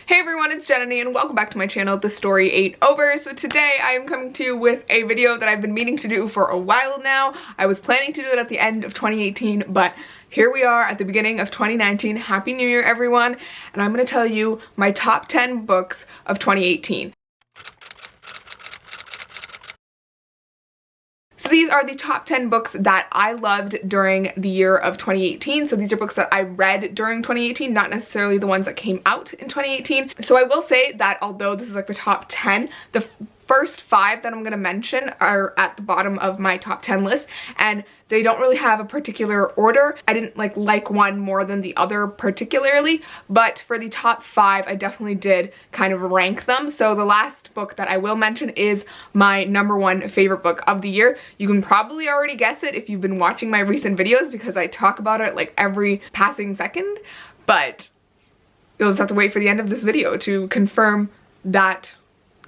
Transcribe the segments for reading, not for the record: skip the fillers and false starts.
Hey everyone, it's Jananie and welcome back to my channel, The Story Ain't Over. So today I am coming to you with a video that I've been meaning to do for a while now. I was planning to do it at the end of 2018, but here we are at the beginning of 2019. Happy New Year everyone, and I'm going to tell you my top 10 books of 2018. So these are the top 10 books that I loved during the year of 2018. So these are books that I read during 2018, not necessarily the ones that came out in 2018. So I will say that although this is like the top 10, the first 5 that I'm going to mention are at the bottom of my top 10 list, and they don't really have a particular order. I didn't like one more than the other particularly, but for the top 5 I definitely did kind of rank them. So the last book that I will mention is my #1 favorite book of the year. You can probably already guess it if you've been watching my recent videos because I talk about it like every passing second, but you'll just have to wait for the end of this video to confirm that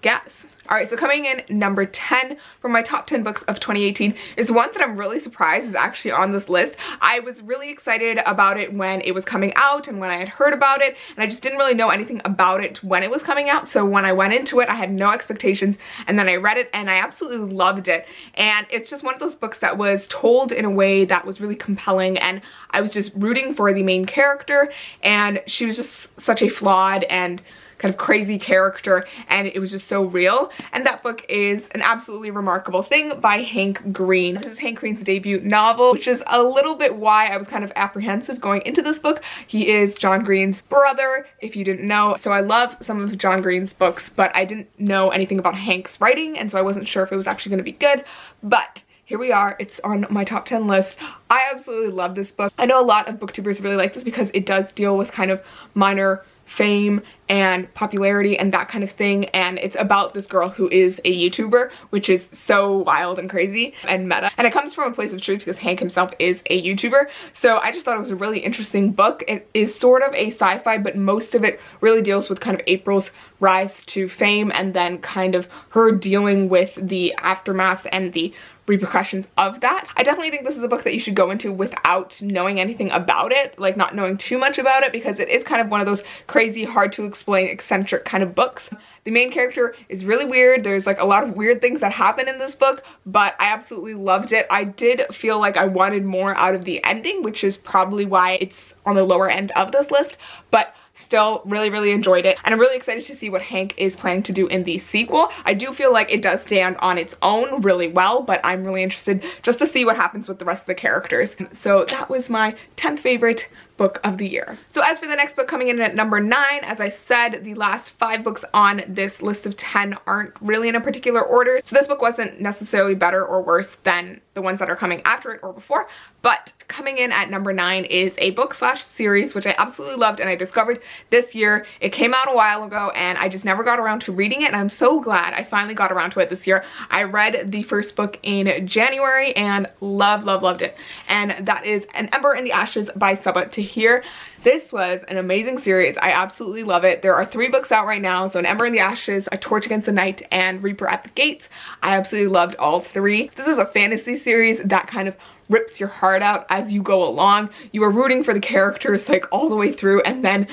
guess. Alright, so coming in number 10 from my top 10 books of 2018 is one that I'm really surprised is actually on this list. I was really excited about it when it was coming out and when I had heard about it, and I just didn't really know anything about it when it was coming out. So when I went into it, I had no expectations, and then I read it and I absolutely loved it. And it's just one of those books that was told in a way that was really compelling, and I was just rooting for the main character, and she was just such a flawed and kind of crazy character, and it was just so real. And that book is An Absolutely Remarkable Thing by Hank Green. This is Hank Green's debut novel, which is a little bit why I was kind of apprehensive going into this book. He is John Green's brother, if you didn't know. So I love some of John Green's books, but I didn't know anything about Hank's writing, and so I wasn't sure if it was actually going to be good. But here we are, it's on my top 10 list. I absolutely love this book. I know a lot of booktubers really like this because it does deal with kind of minor fame and popularity and that kind of thing, and it's about this girl who is a YouTuber, which is so wild and crazy and meta, and it comes from a place of truth because Hank himself is a YouTuber. So I just thought it was a really interesting book. It is sort of a sci-fi, but most of it really deals with kind of April's rise to fame and then kind of her dealing with the aftermath and the repercussions of that. I definitely think this is a book that you should go into without knowing anything about it, like not knowing too much about it, because it is kind of one of those crazy, hard to explain, eccentric kind of books. The main character is really weird. There's like a lot of weird things that happen in this book, but I absolutely loved it. I did feel like I wanted more out of the ending, which is probably why it's on the lower end of this list, but still really enjoyed it, and I'm really excited to see what Hank is planning to do in the sequel. I do feel like it does stand on its own really well, but I'm really interested just to see what happens with the rest of the characters. So that was my 10th favorite book of the year. So as for the next book coming in at number 9, as I said, the last 5 books on this list of 10 aren't really in a particular order. So this book wasn't necessarily better or worse than the ones that are coming after it or before, but coming in at number 9 is a book/series which I absolutely loved and I discovered this year. It came out a while ago and I just never got around to reading it, and I'm so glad I finally got around to it this year. I read the first book in January and loved it, and that is An Ember in the Ashes by Sabaa Tahir. This was an amazing series. I absolutely love it. There are 3 books out right now, so An Ember in the Ashes, A Torch Against the Night, and Reaper at the Gates. I absolutely loved all 3. This is a fantasy series that kind of rips your heart out as you go along. You are rooting for the characters like all the way through, and then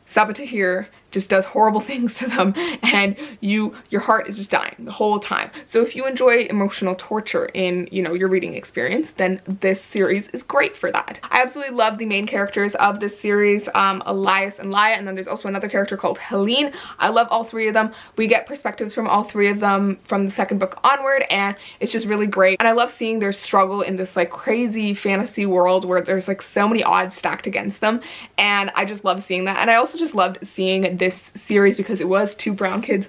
Sabaa Tahir just does horrible things to them, and your heart is just dying the whole time. So if you enjoy emotional torture in, you know, your reading experience, then this series is great for that. I absolutely love the main characters of this series, Elias and Laya, and then there's also another character called Helene. I love all 3 of them. We get perspectives from all 3 of them from the second book onward, and it's just really great. And I love seeing their struggle in this like crazy fantasy world where there's like so many odds stacked against them, and I just love seeing that. And I also just loved seeing this series because it was 2 brown kids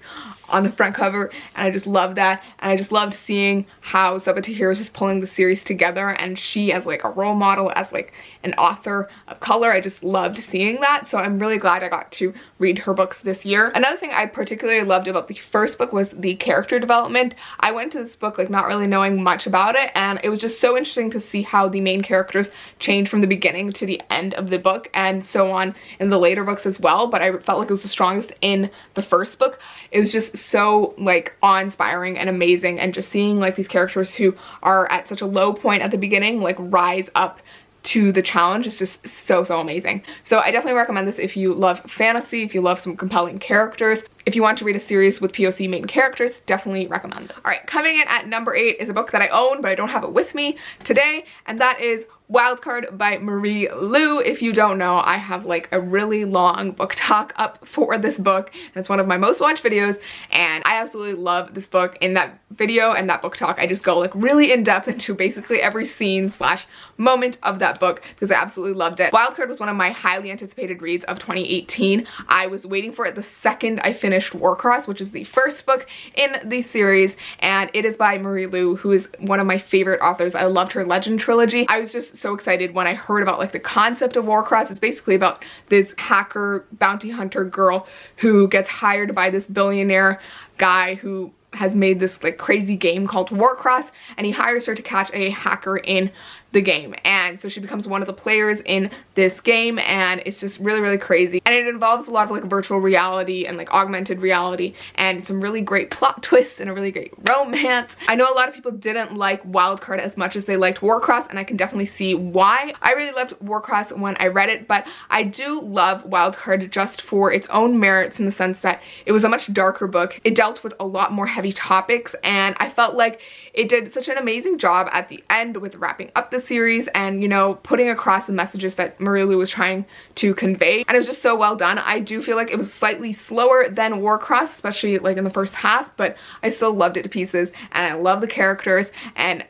on the front cover, and I just loved that. And I just loved seeing how Sabaa Tahir was just pulling the series together, and she as like a role model, as like an author of color. I just loved seeing that, so I'm really glad I got to read her books this year. Another thing I particularly loved about the first book was the character development. I went to this book like not really knowing much about it, and it was just so interesting to see how the main characters change from the beginning to the end of the book, and so on in the later books as well. But I felt like it was the strongest in the first book. It was just so like awe-inspiring and amazing, and just seeing like these characters who are at such a low point at the beginning like rise up to the challenge is just so amazing. So I definitely recommend this if you love fantasy, if you love some compelling characters. If you want to read a series with POC main characters, definitely recommend this. All right, coming in at number 8 is a book that I own, but I don't have it with me today, and that is Wildcard by Marie Lu. If you don't know, I have like a really long book talk up for this book, and it's one of my most watched videos, and I absolutely love this book. In that video and that book talk, I just go like really in depth into basically every scene slash moment of that book because I absolutely loved it. Wildcard was one of my highly anticipated reads of 2018. I was waiting for it the second I finished Warcross, which is the first book in the series, and it is by Marie Lu, who is one of my favorite authors. I loved her Legend trilogy. I was just so excited when I heard about like the concept of Warcross. It's basically about this hacker bounty hunter girl who gets hired by this billionaire guy who has made this like crazy game called Warcross, and he hires her to catch a hacker in the game, and so she becomes one of the players in this game, and it's just really crazy, and it involves a lot of like virtual reality and like augmented reality and some really great plot twists and a really great romance. I know a lot of people didn't like Wildcard as much as they liked Warcross, and I can definitely see why. I really loved Warcross when I read it, but I do love Wildcard just for its own merits in the sense that it was a much darker book. It dealt with a lot more heavy topics, and I felt like it did such an amazing job at the end with wrapping up the series and, you know, putting across the messages that Marie Lu was trying to convey, and it was just so well done. I do feel like it was slightly slower than Warcross, especially like in the first half, but I still loved it to pieces, and I love the characters, and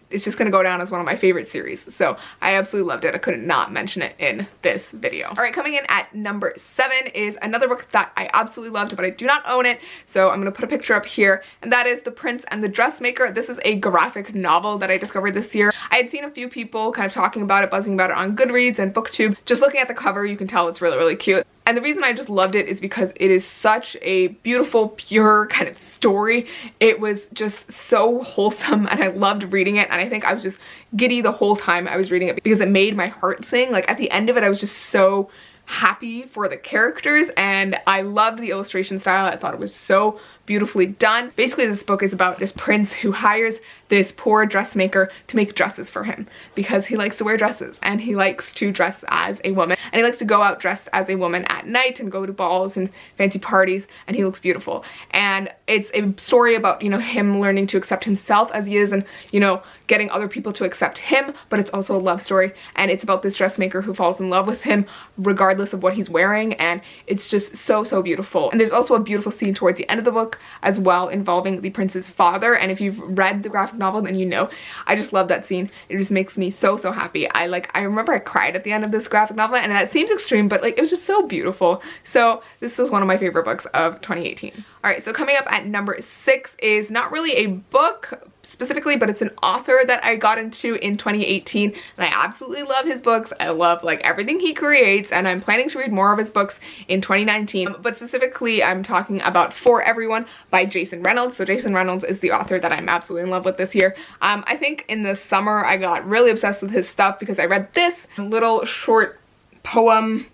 it's just gonna go down as one of my favorite series, so I absolutely loved it. I couldn't not mention it in this video. All right, coming in at number 7 is another book that I absolutely loved, but I do not own it, so I'm gonna put a picture up here, and that is The Prince and the Dressmaker. This is a graphic novel that I discovered this year. I had seen a few people kind of talking about it, buzzing about it on Goodreads and BookTube. Just looking at the cover, you can tell it's really cute. And the reason I just loved it is because it is such a beautiful, pure kind of story. It was just so wholesome, and I loved reading it, and I think I was just giddy the whole time I was reading it because it made my heart sing. Like at the end of it, I was just so happy for the characters, and I loved the illustration style. I thought it was so beautifully done. Basically, this book is about this prince who hires this poor dressmaker to make dresses for him because he likes to wear dresses, and he likes to dress as a woman, and he likes to go out dressed as a woman at night and go to balls and fancy parties, and he looks beautiful. And it's a story about, you know, him learning to accept himself as he is, and, you know, getting other people to accept him, but it's also a love story, and it's about this dressmaker who falls in love with him regardless of what he's wearing, and it's just so beautiful. And there's also a beautiful scene towards the end of the book as well involving the prince's father, and if you've read the graphic novel, then you know I just love that scene. It just makes me so happy. I remember I cried at the end of this graphic novel, and that seems extreme, but like it was just so beautiful. So this was one of my favorite books of 2018. All right, so coming up at number 6 is not really a book specifically, but it's an author that I got into in 2018, and I absolutely love his books. I love like everything he creates, and I'm planning to read more of his books in 2019, but specifically I'm talking about For Everyone by Jason Reynolds. So Jason Reynolds is the author that I'm absolutely in love with this year. I think in the summer I got really obsessed with his stuff because I read this little short poem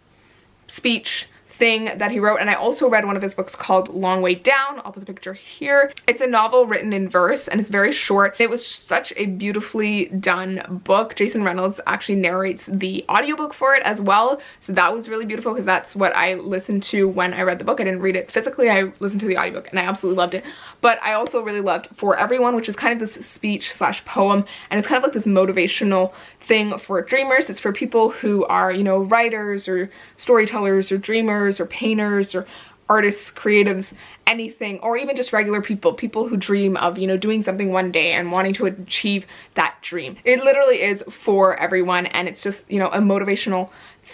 speech thing that he wrote, and I also read one of his books called Long Way Down. I'll put the picture here. It's a novel written in verse, and it's very short. It was such a beautifully done book. Jason Reynolds actually narrates the audiobook for it as well, so that was really beautiful because that's what I listened to when I read the book. I didn't read it physically, I listened to the audiobook, and I absolutely loved it. But I also really loved For Everyone, which is kind of this speech slash poem, and it's kind of like this motivational thing for dreamers. It's for people who are, you know, writers or storytellers or dreamers or painters or artists, creatives, anything, or even just regular people who dream of, you know, doing something one day and wanting to achieve that dream. It literally is for everyone, and it's just, you know, a motivational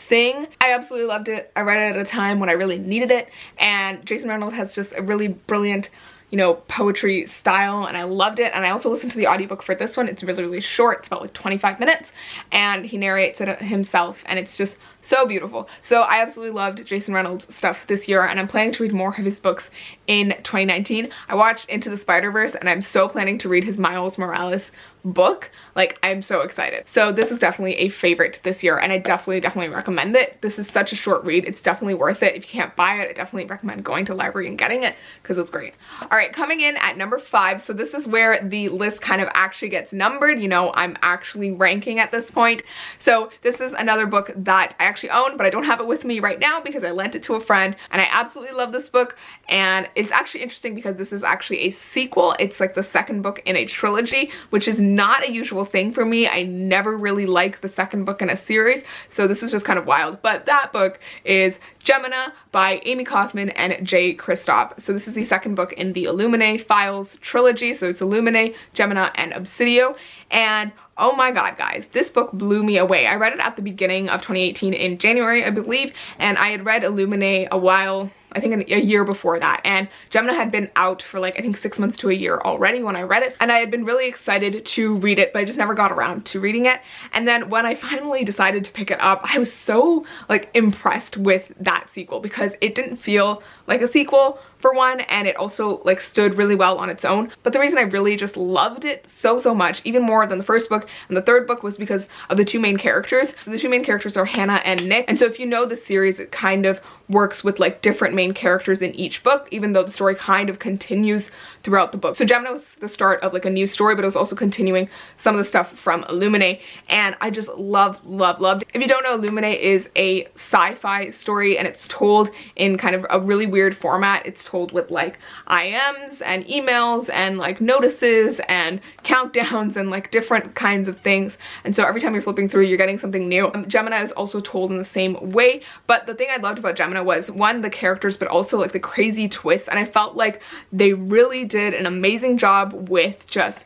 thing. I absolutely loved it. I read it at a time when I really needed it, and Jason Reynolds has just a really brilliant, you know, poetry style, and I loved it. And I also listened to the audiobook for this one. It's really short. It's about like 25 minutes, and he narrates it himself, and it's just So beautiful. So I absolutely loved Jason Reynolds' stuff this year, and I'm planning to read more of his books in 2019. I watched Into the Spider-Verse, and I'm so planning to read his Miles Morales book. Like, I'm so excited. So this was definitely a favorite this year, and I definitely recommend it. This is such a short read. It's definitely worth it. If you can't buy it, I definitely recommend going to the library and getting it because it's great. All right, coming in at number 5. So this is where the list kind of actually gets numbered. You know, I'm actually ranking at this point. So this is another book that I actually own, but I don't have it with me right now because I lent it to a friend, and I absolutely love this book. And it's actually interesting because this is actually a sequel. It's like the second book in a trilogy, which is not a usual thing for me. I never really like the second book in a series, so this is just kind of wild. But that book is Gemina by Amy Kaufman and J. Kristoff. So this is the second book in the Illuminae Files trilogy. So it's Illuminae, Gemina, and Obsidio. And oh my god, guys, this book blew me away. I read it at the beginning of 2018 in January, I believe, and I had read Illuminae a while, I think a year before that, and Gemina had been out for like I think 6 months to a year already when I read it, and I had been really excited to read it, but I just never got around to reading it. And then when I finally decided to pick it up, I was so like impressed with that sequel because it didn't feel like a sequel for one, and it also like stood really well on its own. But the reason I really just loved it so much, even more than the first book and the third book, was because of the two main characters. So the two main characters are Hannah and Nick, and so if you know the series, it kind of works with like different main characters in each book, even though the story kind of continues throughout the book. So Gemina was the start of like a new story, but it was also continuing some of the stuff from Illuminae, and I just loved it. If you don't know, Illuminae is a sci-fi story, and it's told in kind of a really weird format. It's told with like IMs and emails and like notices and countdowns and like different kinds of things, and so every time you're flipping through, you're getting something new. Gemina is also told in the same way, but the thing I loved about Gemina was, one, the characters, but also like the crazy twists, and I felt like they really did an amazing job with just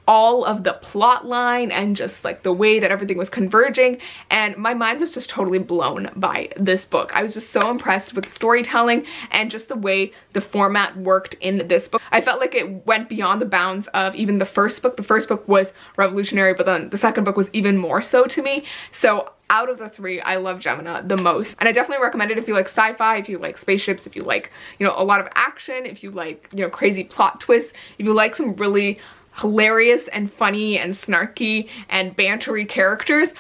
all of the plot line and just like the way that everything was converging, and my mind was just totally blown by this book. I was just so impressed with the storytelling and just the way the format worked in this book. I felt like it went beyond the bounds of even the first book. The first book was revolutionary, but then the second book was even more so to me. So out of the three, I love Gemina the most, and I definitely recommend it if you like sci-fi, if you like spaceships, if you like, you know, a lot of action, if you like, you know, crazy plot twists, if you like some really hilarious and funny and snarky and bantery characters,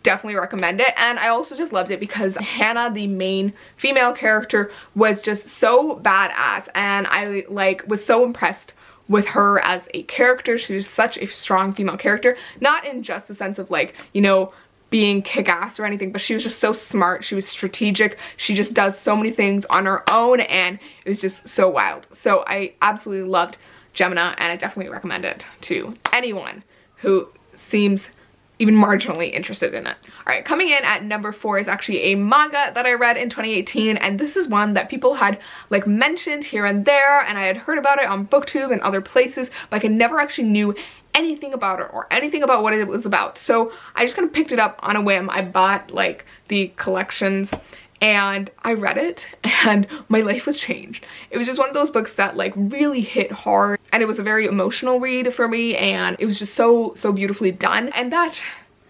definitely recommend it. And I also just loved it because Hannah, the main female character, was just so badass, and I like was so impressed with her as a character. She was such a strong female character, not in just the sense of like, you know, being kick-ass or anything, but she was just so smart. She was strategic. She just does so many things on her own, and it was just so wild. So I absolutely loved Gemina, and I definitely recommend it to anyone who seems even marginally interested in it. All right, coming in at number 4 is actually a manga that I read in 2018, and this is one that people had like mentioned here and there, and I had heard about it on BookTube and other places, but I never actually knew anything about it or anything about what it was about. So I just kind of picked it up on a whim. I bought like the collections and I read it, and my life was changed. It was just one of those books that like really hit hard, and it was a very emotional read for me, and it was just so beautifully done. And that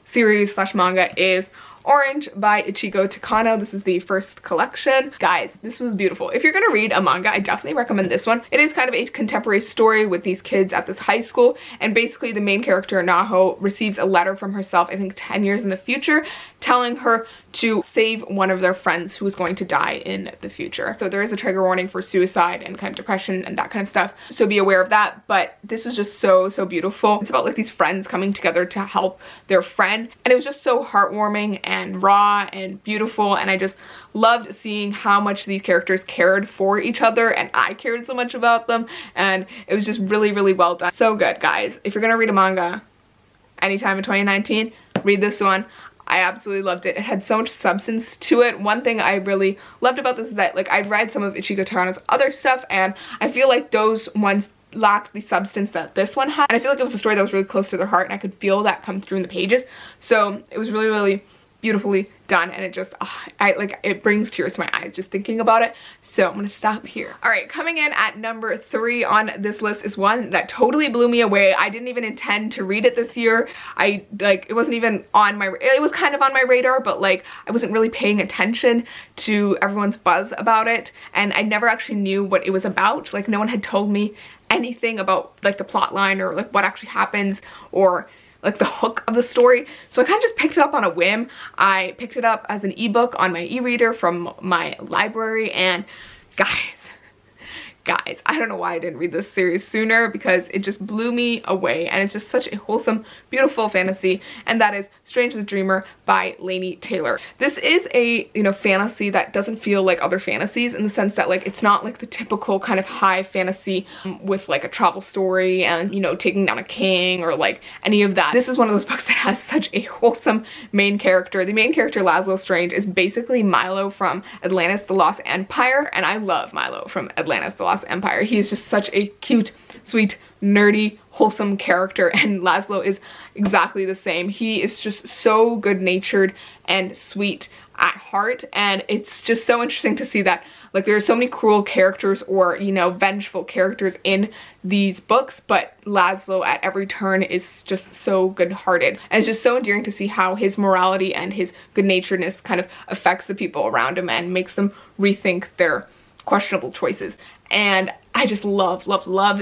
series slash manga is Orange by Ichiko Takano. This is the first collection. Guys, this was beautiful. If you're gonna read a manga, I definitely recommend this one. It is kind of a contemporary story with these kids at this high school, and basically the main character, Naho, receives a letter from herself, I think 10 years in the future, telling her to save one of their friends who is going to die in the future. So there is a trigger warning for suicide and kind of depression and that kind of stuff, so be aware of that. But this was just so beautiful. It's about like these friends coming together to help their friend, and it was just so heartwarming and raw and beautiful, and I just loved seeing how much these characters cared for each other, and I cared so much about them, and it was just really well done. So good, guys. If you're gonna read a manga anytime in 2019, read this one. I absolutely loved it. It had so much substance to it. One thing I really loved about this is that like I'd read some of Ichiko Takano's other stuff, and I feel like those ones lacked the substance that this one had, and I feel like it was a story that was really close to their heart, and I could feel that come through in the pages. So it was really beautifully done, and it just, it brings tears to my eyes just thinking about it. So I'm gonna stop here. All right, coming in at number 3 on this list is one that totally blew me away. I didn't even intend to read it this year. It wasn't even on my, it was kind of on my radar, but like I wasn't really paying attention to everyone's buzz about it, and I never actually knew what it was about. Like no one had told me anything about like the plot line or like what actually happens or like the hook of the story. So I kind of just picked it up on a whim. I picked it up as an ebook on my e-reader from my library, and guys, I don't know why I didn't read this series sooner, because it just blew me away, and it's just such a wholesome, beautiful fantasy, and that is Strange the Dreamer by Laini Taylor. This is a, you know, fantasy that doesn't feel like other fantasies, in the sense that like it's not like the typical kind of high fantasy with like a travel story and, you know, taking down a king or like any of that. This is one of those books that has such a wholesome main character. The main character, Laszlo Strange, is basically Milo from Atlantis the Lost Empire, and I love Milo from Atlantis the Lost Empire. He is just such a cute, sweet, nerdy, wholesome character, and Laszlo is exactly the same. He is just so good-natured and sweet at heart, and it's just so interesting to see that like there are so many cruel characters or, you know, vengeful characters in these books, but Laszlo at every turn is just so good-hearted, and it's just so endearing to see how his morality and his good-naturedness kind of affects the people around him and makes them rethink their questionable choices. And I just love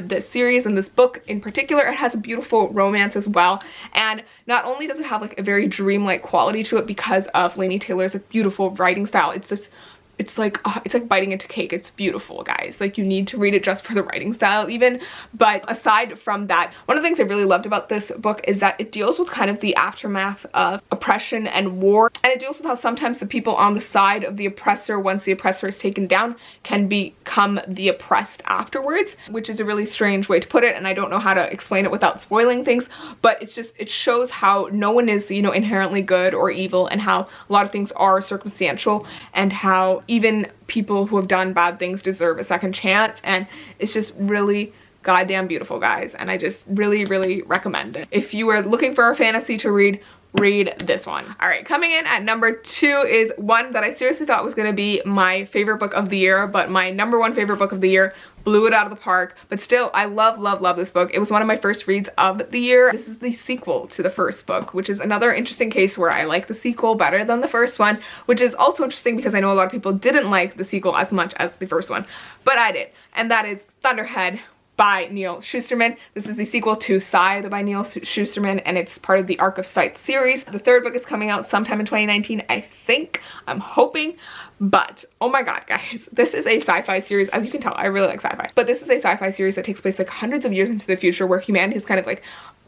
this series and this book in particular. It has a beautiful romance as well, and not only does it have like a very dreamlike quality to it because of Laini Taylor's like beautiful writing style, it's just, it's like biting into cake. It's beautiful, guys. Like you need to read it just for the writing style even. But aside from that, one of the things I really loved about this book is that it deals with kind of the aftermath of oppression and war, and it deals with how sometimes the people on the side of the oppressor, once the oppressor is taken down, can become the oppressed afterwards, which is a really strange way to put it, and I don't know how to explain it without spoiling things, but it's just, it shows how no one is, you know, inherently good or evil, and how a lot of things are circumstantial, and how even people who have done bad things deserve a second chance. And it's just really goddamn beautiful, guys, and I just really recommend it. If you are looking for a fantasy to read this one. All right, coming in at number 2 is one that I seriously thought was gonna be my favorite book of the year, but my number 1 favorite book of the year blew it out of the park. But still, I love this book. It was one of my first reads of the year. This is the sequel to the first book, which is another interesting case where I like the sequel better than the first one, which is also interesting because I know a lot of people didn't like the sequel as much as the first one, but I did, and that is Thunderhead by Neal Shusterman. This is the sequel to Scythe by Neal Shusterman, and it's part of the Arc of Scythe series. The 3rd book is coming out sometime in 2019, I think. I'm hoping. But oh my god, guys, this is a sci-fi series. As you can tell, I really like sci-fi, but this is a sci-fi series that takes place like hundreds of years into the future, where humanity is kind of like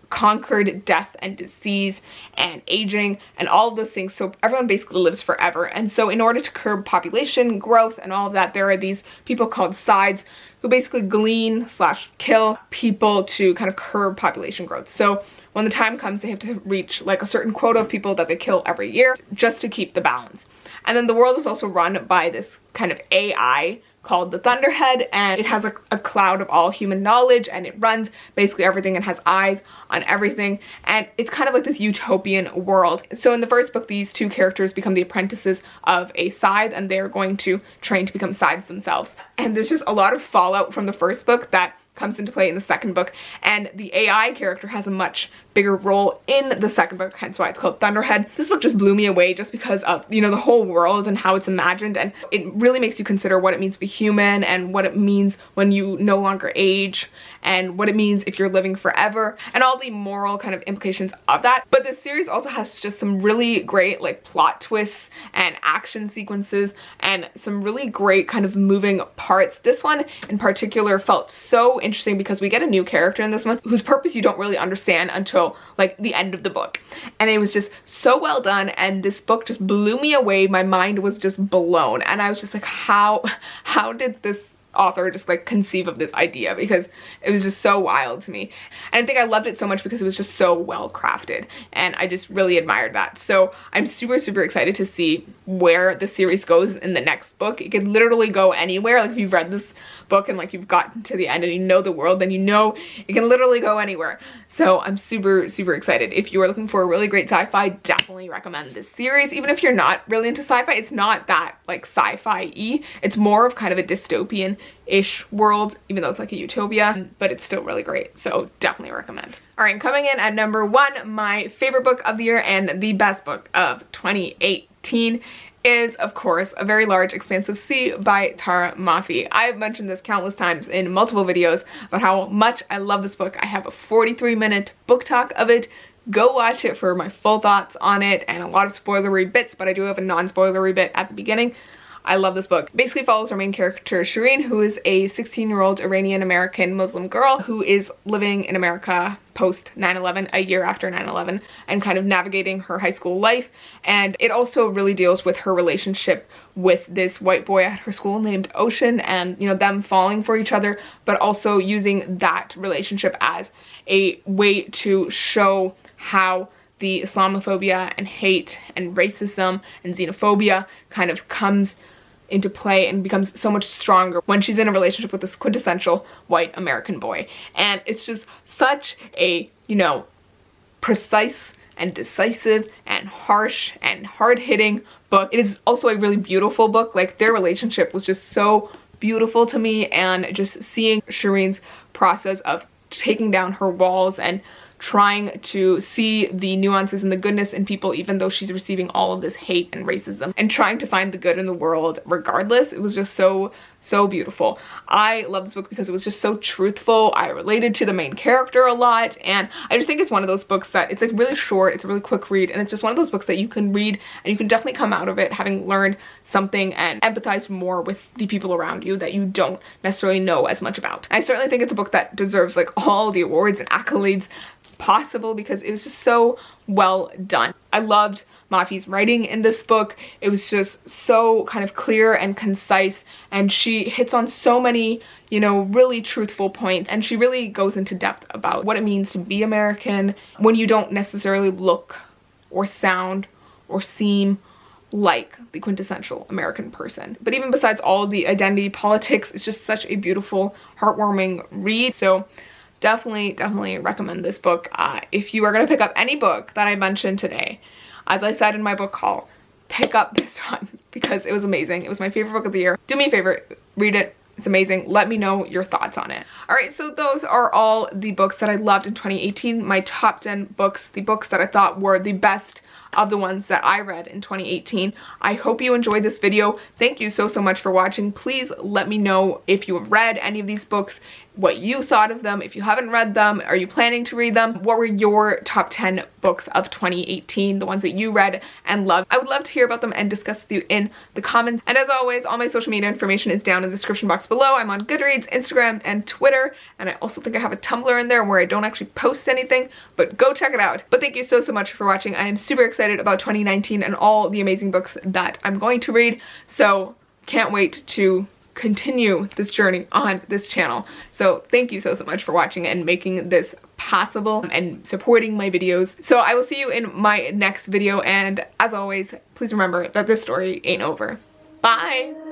conquered death and disease and aging and all of those things, so everyone basically lives forever. And so in order to curb population growth and all of that, there are these people called Scythes who basically glean / kill people to kind of curb population growth. So when the time comes, they have to reach like a certain quota of people that they kill every year just to keep the balance. And then the world is also run by this kind of AI called the Thunderhead, and it has a cloud of all human knowledge, and it runs basically everything and has eyes on everything, and it's kind of like this utopian world. So in the first book, these 2 characters become the apprentices of a Scythe, and they're going to train to become Scythes themselves. And there's just a lot of fallout from the first book that comes into play in the 2nd book, and the AI character has a much bigger role in the 2nd book, hence why it's called Thunderhead. This book just blew me away just because of, you know, the whole world and how it's imagined, and it really makes you consider what it means to be human and what it means when you no longer age and what it means if you're living forever and all the moral kind of implications of that. But this series also has just some really great like plot twists and action sequences and some really great kind of moving parts. This one in particular felt so interesting because we get a new character in this one whose purpose you don't really understand until like the end of the book, and it was just so well done, and this book just blew me away. My mind was just blown, and I was just like, how did this author just like conceive of this idea, because it was just so wild to me. And I think I loved it so much because it was just so well crafted, and I just really admired that. So I'm super, super excited to see where the series goes in the next book. It could literally go anywhere. Like if you've read this book and like you've gotten to the end and you know the world, then you know it can literally go anywhere. So I'm super, super excited. If you are looking for a really great sci-fi, definitely recommend this series. Even if you're not really into sci-fi, it's not that like sci-fi-y. It's more of kind of a dystopian-ish world, even though it's like a utopia, but it's still really great. So definitely recommend. All right, coming in at number 1, my favorite book of the year and the best book of 2018 is, of course, A Very Large Expansive Sea by Tara Mafi. I've mentioned this countless times in multiple videos about how much I love this book. I have a 43-minute book talk of it. Go watch it for my full thoughts on it and a lot of spoilery bits, but I do have a non-spoilery bit at the beginning. I love this book. It basically follows our main character, Shireen, who is a 16-year-old Iranian-American Muslim girl who is living in America post 9/11, a year after 9/11, and kind of navigating her high school life. And it also really deals with her relationship with this white boy at her school named Ocean, and you know, them falling for each other, but also using that relationship as a way to show how the Islamophobia and hate and racism and xenophobia kind of comes into play and becomes so much stronger when she's in a relationship with this quintessential white American boy. And it's just such a, you know, precise and decisive and harsh and hard-hitting book. It is also a really beautiful book. Like, their relationship was just so beautiful to me, and just seeing Shireen's process of taking down her walls and trying to see the nuances and the goodness in people, even though she's receiving all of this hate and racism, and trying to find the good in the world regardless. It was just so, so beautiful. I love this book because it was just so truthful. I related to the main character a lot, and I just think it's one of those books that it's like really short, it's a really quick read, and it's just one of those books that you can read and you can definitely come out of it having learned something and empathize more with the people around you that you don't necessarily know as much about. I certainly think it's a book that deserves like all the awards and accolades possible because it was just so well done. I loved Mafi's writing in this book. It was just so kind of clear and concise, and she hits on so many, you know, really truthful points, and she really goes into depth about what it means to be American when you don't necessarily look or sound or seem like the quintessential American person. But even besides all of the identity politics, it's just such a beautiful, heartwarming read. So definitely recommend this book. If you are going to pick up any book that I mentioned today, as I said in my book haul, pick up this one because it was amazing. It was my favorite book of the year. Do me a favor, read it. It's amazing. Let me know your thoughts on it. All right, so those are all the books that I loved in 2018. My top 10 books, the books that I thought were the best of the ones that I read in 2018. I hope you enjoyed this video. Thank you so much for watching. Please let me know if you have read any of these books, what you thought of them. If you haven't read them, are you planning to read them? What were your top 10 books of 2018, the ones that you read and loved? I would love to hear about them and discuss with you in the comments. And as always, all my social media information is down in the description box below. I'm on Goodreads, Instagram, and Twitter. And I also think I have a Tumblr in there where I don't actually post anything, but go check it out. But thank you so much for watching. I am super excited about 2019 and all the amazing books that I'm going to read. So can't wait to continue this journey on this channel. So thank you so much for watching and making this possible and supporting my videos. So I will see you in my next video, and as always, please remember that this story ain't over. Bye!